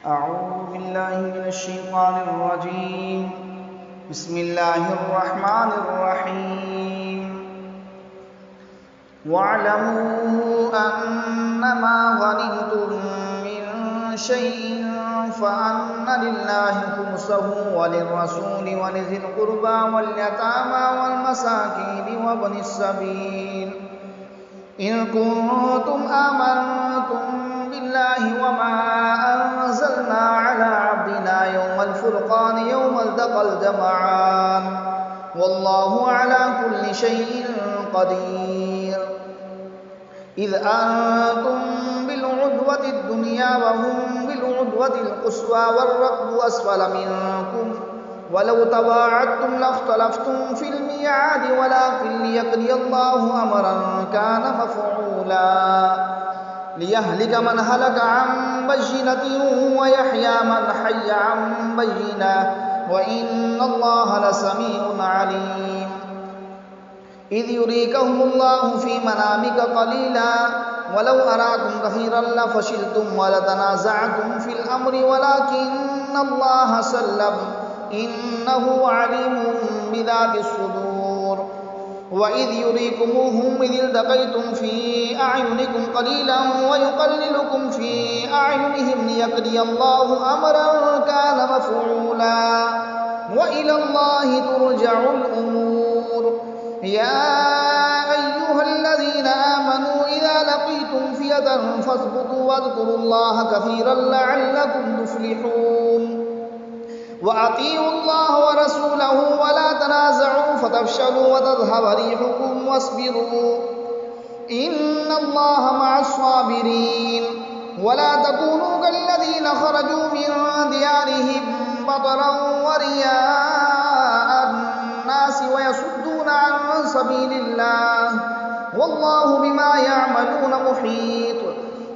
أعوذ بالله من الشيطان الرجيم. بسم الله الرحمن الرحيم. واعلموا أنما غنمتم من شيء فأن لله خمسه وللرسول ولذي القربى واليتامى والمساكين وابن السبيل إن كنتم آمنتم بالله وما أنزلنا على عبدنا يوم الفرقان يوم التقى الجمعان والله على كل شيء قدير. إذ أنتم بالعدوة الدنيا وهم بالعدوة القصوى والركب أسفل منكم ولو تواعدتم لاختلفتم في الميعاد ولكن ليقضي الله أمرا كان مفعولا ليهلك من هلك عن بينة ويحيى من حي عن بينة وإن الله لسميع عليم. إذ يريكهم الله في منامك قليلا ولو أراكم كثيرا لفشلتم ولتنازعتم في الأمر ولكن الله سلم إنه عليم بذات الصدور. وإذ يريكموهم إذ التقيتم في أعينكم قليلا ويقللكم في أعينهم ليقضي الله أمرا كان مفعولا وإلى الله ترجع الأمور. يا أيها الذين آمنوا إذا لقيتم فئة فاثبتوا واذكروا الله كثيرا لعلكم تفلحون. وأطيعوا الله ورسوله ولا تنازعوا فتفشلوا وتذهب ريحكم واصبروا إن الله مع الصابرين. ولا تكونوا كالذين خرجوا من ديارهم بطرا ورياء الناس ويصدون عن سبيل الله والله بما يعملون محيط.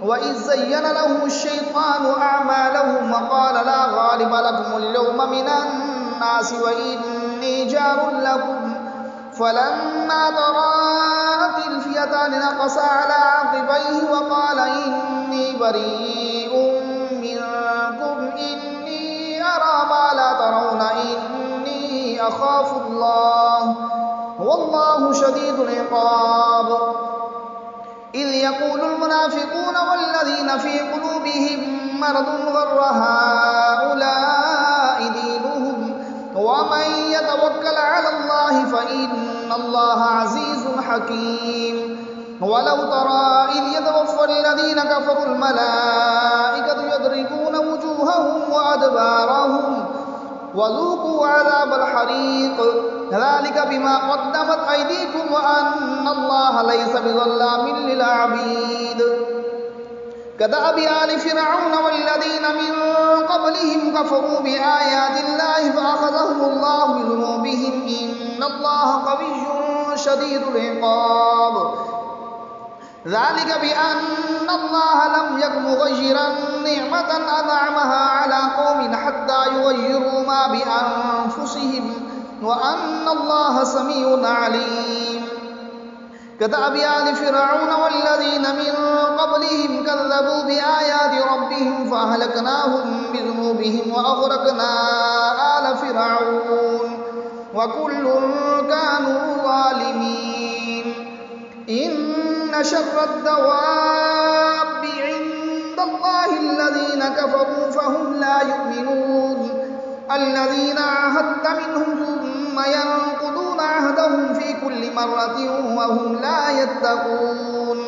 وإذ زين لهم الشيطان أعمالهم وقال لا غالب لكم اليوم من الناس وإني جار لكم فلما تراءت الفئتان نقص على عقبيه وقال إني بريء منكم إني أرى ما لا ترون إني أخاف الله والله شديد العقاب. إذ يقول المنافقون والذين في قلوبهم مرض غر هؤلاء دينهم ومن يتوكل على الله فإن الله عزيز حكيم. ولو ترى إذ يتوفى الذين كفروا الملائكة يضربون وجوههم وأدبارهم وذوقوا عذاب الحريق ذلك بما قدمت أيديكم وأن الله ليس بظلام للعبيد. كدأب آل فرعون والذين من قبلهم كفروا بآيات الله فأخذهم الله بذنوبهم إن الله قوي شديد العقاب. ذلك بأن الله لم يك مغيرا نعمة أنعمها على قوم حتى يغيروا ما بأنفسهم وأن الله سميع عليم. كدأب آل فرعون والذين من قبلهم كذبوا بآيات ربهم فأهلكناهم بذنوبهم وأغرقنا آل فرعون وكل كانوا ظالمين. إن شر الدواب عند الله الذين كفروا فهم لا يؤمنون الذين عاهدت منهم ثم ينقضون عهدهم في كل مرة وهم لا يتقون.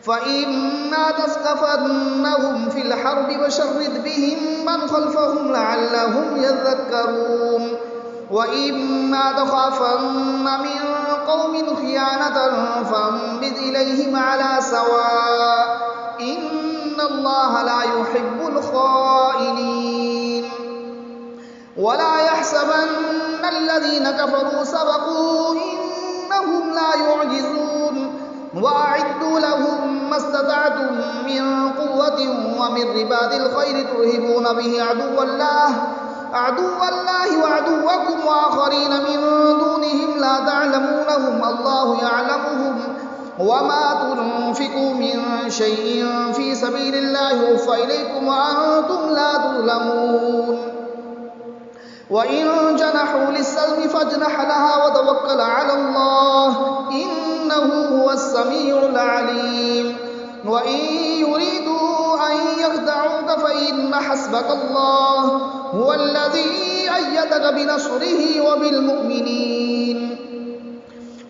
فإما تثقفنهم في الحرب فشرد بهم من خلفهم لعلهم يذكرون. وإما تخافن من قوم خيانة فانبذ إليهم على سواء إن الله لا يحب الخائنين. ولا يحسبن الذين كفروا سبقوا إنهم لا يعجزون. وأعدوا لهم ما استطعتم من قوة ومن رباط الخيل ترهبون به عدو الله وعدوكم وآخرين من دونهم لا تعلمونهم الله يعلمهم وما تنفقوا من شيء في سبيل الله يوفى إليكم وأنتم لا تظلمون وإن جنحوا للسلم فاجنح لها وتوكل على الله إنه هو السميع العليم وإن يريدوا أن يخدعوك فإن حسبك الله هو الذي أيدك بنصره وبالمؤمنين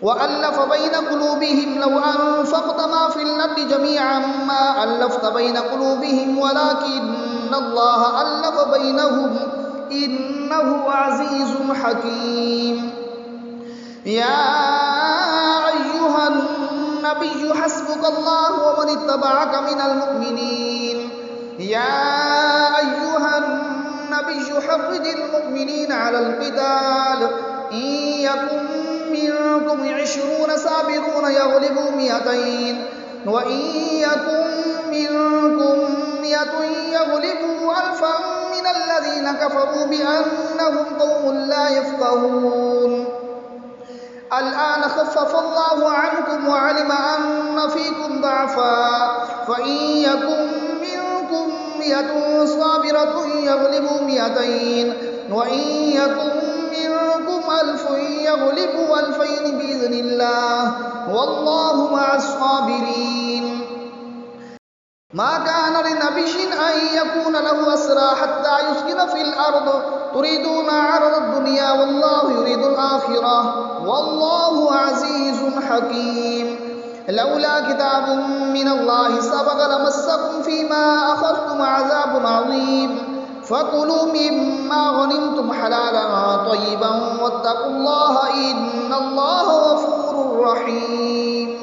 وألف بين قلوبهم لو أنفقت ما في الأرض جميعا ما ألفت بين قلوبهم ولكن الله ألف بينهم إنه عزيز حكيم يا أيها النبي حسبك الله ومن اتبعك من المؤمنين يا أيها النبي حرض المؤمنين على القتال إن يكن منكم 20 صابرون يغلبوا 200 وإن يكن منكم 100 يغلبوا 1000 من الذين كفروا بأنهم قوم لا يفقهون الآن خفف الله عنكم وعلم أن فيكم ضعفا فإن يكن منكم 100 صابرة يغلبوا 200 وإن يكن منكم 1000 يغلبوا 2000 بإذن الله والله مع الصابرين ما كان لنبي أن يكون له أسرى حتى يسكن في الأرض تريدون عرض الدنيا والله يريد الآخرة والله عزيز حكيم لولا كتاب من الله سبق لمسكم فيما أخذتم عذاب عظيم فكلوا مما غنمتم حلالا طيبا واتقوا الله إن الله غفور رحيم